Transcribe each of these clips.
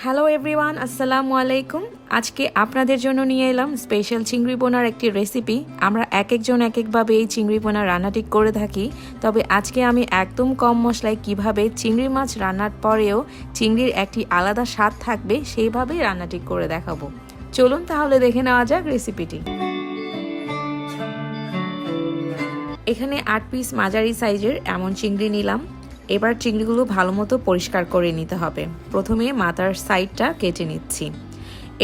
Hello everyone, আসসালামু আলাইকুম। আজকে আপনাদের জন্য নিয়ে এলাম স্পেশাল চিংড়ি বোনার একটি রেসিপি। আমরা একজন এক একভাবে এই চিংড়ি বোনা রান্নাটি করে থাকি, তবে আজকে আমি একদম কম মশলায় কিভাবে চিংড়ি মাছ রান্নার পরেও চিংড়ির একটি আলাদা স্বাদ থাকবে সেইভাবেই রান্নাটি করে দেখাবো। চলুন তাহলে দেখে নেওয়া যাক রেসিপিটি। এখানে 8 পিস মাঝারি সাইজের এমন চিংড়ি নিলাম। এবার চিংড়িগুলো ভালো মতো পরিষ্কার করে নিতে হবে। প্রথমে মাথার সাইডটা কেটে নিচ্ছি,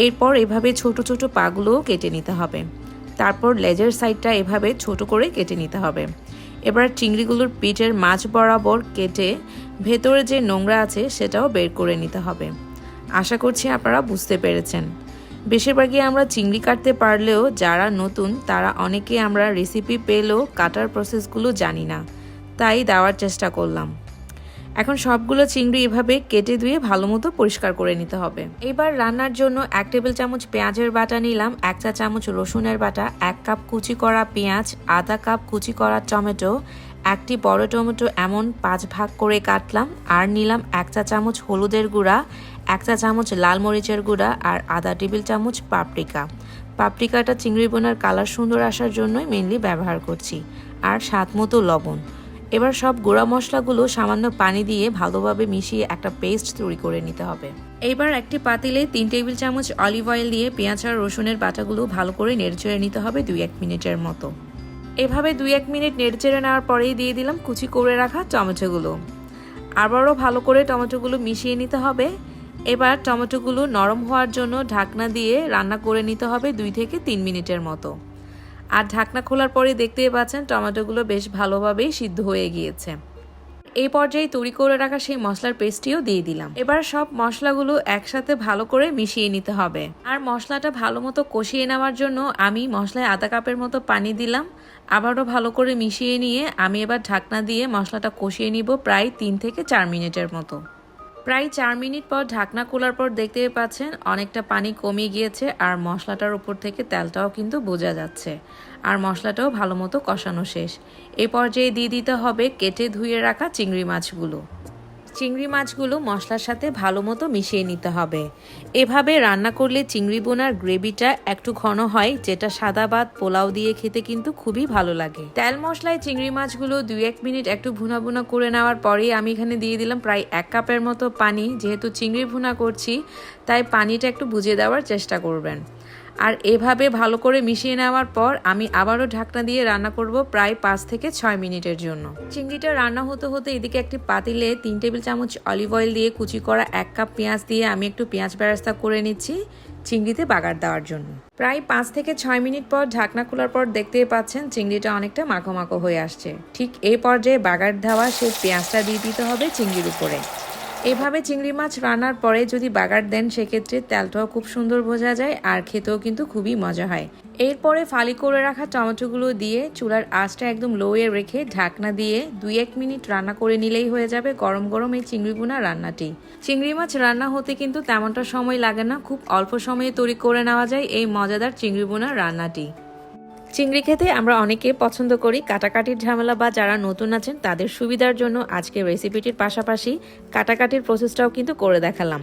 এরপর এভাবে ছোট ছোট পাগুলোও কেটে নিতে হবে। তারপর লেজের সাইডটা এভাবে ছোট করে কেটে নিতে হবে। এবার চিংড়িগুলোর পিঠের মাঝ বরাবর কেটে ভেতরে যে নোংরা আছে সেটাও বের করে নিতে হবে। আশা করছি আপনারা বুঝতে পেরেছেন। বেশিরভাগই আমরা চিংড়ি কাটতে পারলেও যারা নতুন তারা অনেকে আমরা রেসিপি পেলেও কাটার প্রসেসগুলো জানি না, তাই দেওয়ার চেষ্টা করলাম। এখন সবগুলো চিংড়ি এভাবে কেটে ধুয়ে ভালো মতো পরিষ্কার করে নিতে হবে। এবার রান্নার জন্য 1 টেবিল চামচ পেঁয়াজের বাটা নিলাম, 1 চা চামচ রসুনের বাটা, 1 কাপ কুচি করা পেঁয়াজ, আধা কাপ কুচি করা টমেটো, একটি বড় টমেটো এমন 5 ভাগ করে কাটলাম, আর নিলাম 1 চা চামচ হলুদের গুঁড়া, 1 চা চামচ লাল মরিচের গুঁড়া আর আধা টেবিল চামচ পাপরিকা। পাপরিকাটা চিংড়ি বোনার কালার সুন্দর আসার জন্যই মেনলি ব্যবহার করছি, আর স্বাদ মতো লবণ। এবার সব গুঁড়া মশলাগুলো সামান্য পানি দিয়ে ভালোভাবে মিশিয়ে একটা পেস্ট তৈরি করে নিতে হবে। এইবার একটি পাতিলে 3 টেবিল চামচ অলিভ অয়েল দিয়ে পেঁয়াজ আর রসুনের বাটাগুলো ভালো করে নেড়েচেড়ে নিতে হবে 2-1 মিনিটের মতো। এভাবে 2-1 মিনিট নেড়েচেড়ে নেওয়ার পরেই দিয়ে দিলাম কুচি করে রাখা টমেটোগুলো। আবারও ভালো করে টমেটোগুলো মিশিয়ে নিতে হবে। এবার টমেটোগুলো নরম হওয়ার জন্য ঢাকনা দিয়ে রান্না করে নিতে হবে 2 থেকে 3 মিনিটের মতো। আর ঢাকনা খোলার পরে দেখতেই পাচ্ছেন টমেটোগুলো বেশ ভালোভাবেই সিদ্ধ হয়ে গিয়েছে। এই পর্যায়ে তৈরি করে রাখা সেই মশলার পেস্টটিও দিয়ে দিলাম। এবার সব মশলাগুলো একসাথে ভালো করে মিশিয়ে নিতে হবে। আর মশলাটা ভালো মতো কষিয়ে নেওয়ার জন্য আমি মশলায় আধা কাপের মতো পানি দিলাম। আবারও ভালো করে মিশিয়ে নিয়ে আমি এবার ঢাকনা দিয়ে মশলাটা কষিয়ে নিব প্রায় 3 থেকে 4 মিনিটের মতো। প্রায় 4 মিনিট পর ঢাকনা খোলার পর দেখতে পাচ্ছেন অনেকটা পানি কমে গিয়েছে, আর মশলাটার উপর থেকে তেলটাও কিন্তু বোঝা যাচ্ছে, আর মশলাটাও ভালো মতো কষানো শেষ। এই পর্যায়ে দিয়ে দিতে হবে কেটে ধুয়ে রাখা চিংড়ি মাছগুলো। চিংড়ি মাছগুলো মশলার সাথে ভালো মতো মিশিয়ে নিতে হবে। এভাবে রান্না করলে চিংড়ি বোনার গ্রেভিটা একটু ঘন হয়, যেটা সাদা ভাত পোলাও দিয়ে খেতে কিন্তু খুবই ভালো লাগে। তেল মশলায় চিংড়ি মাছগুলো 2-1 মিনিট একটু ভুনা ভুনা করে নেওয়ার পরেই আমি এখানে দিয়ে দিলাম প্রায় 1 কাপের মতো পানি। যেহেতু চিংড়ি ভুনা করছি তাই পানিটা একটু বুঝিয়ে দেওয়ার চেষ্টা করবেন। আর এভাবে ভালো করে মিশিয়ে নেওয়ার পর আমি আবারও ঢাকনা দিয়ে রান্না করব প্রায় 5 থেকে 6 মিনিটের জন্য। চিংড়িটা রান্না হতে হতে এদিকে একটি পাতিলে 3 টেবিল চামচ অলিভ অয়েল দিয়ে কুচি করা 1 কাপ পেঁয়াজ দিয়ে আমি একটু পেঁয়াজ বেরেস্তা করে নিচ্ছি চিংড়িতে বাগার দেওয়ার জন্য। প্রায় 5 থেকে 6 মিনিট পর ঢাকনা খোলার পর দেখতেই পাচ্ছেন চিংড়িটা অনেকটা মাখো মাখো হয়ে আসছে। ঠিক এই পর্যায়ে বাগার দেওয়া সেই পেঁয়াজটা দিয়ে দিতে হবে চিংড়ির উপরে। এভাবে চিংড়ি মাছ রান্নার পরে যদি বাগার দেন সেক্ষেত্রে তেলটাও খুব সুন্দর বোঝা যায়, আর খেতেও কিন্তু খুবই মজা হয়। এরপরে ফালি করে রাখা টমেটোগুলো দিয়ে চুলার আঁচটা একদম লোয়ে রেখে ঢাকনা দিয়ে 2-1 মিনিট রান্না করে নিলেই হয়ে যাবে গরম গরম এই চিংড়ি বোনা রান্নাটি। চিংড়ি মাছ রান্না হতে কিন্তু তেমনটা সময় লাগে না, খুব অল্প সময়ে তৈরি করে নেওয়া যায় এই মজাদার চিংড়ি বোনা রান্নাটি। চিংড়ি খেতে আমরা অনেকে পছন্দ করি, কাটাকাটির ঝামেলা বা যারা নতুন আছেন তাদের সুবিধার জন্য আজকে রেসিপিটির পাশাপাশি কাটাকাটির প্রসেসটাও কিন্তু করে দেখালাম।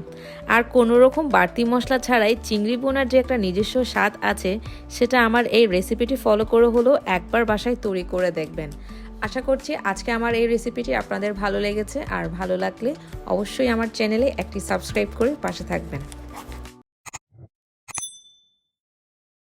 আর কোনো রকম বাড়তি মশলা ছাড়াই চিংড়ি বোনার যে একটা নিজস্ব স্বাদ আছে সেটা আমার এই রেসিপিটি ফলো করে হলেও একবার বাসায় তৈরি করে দেখবেন। আশা করছি আজকে আমার এই রেসিপিটি আপনাদের ভালো লেগেছে, আর ভালো লাগলে অবশ্যই আমার চ্যানেলে একটি সাবস্ক্রাইব করে পাশে থাকবেন।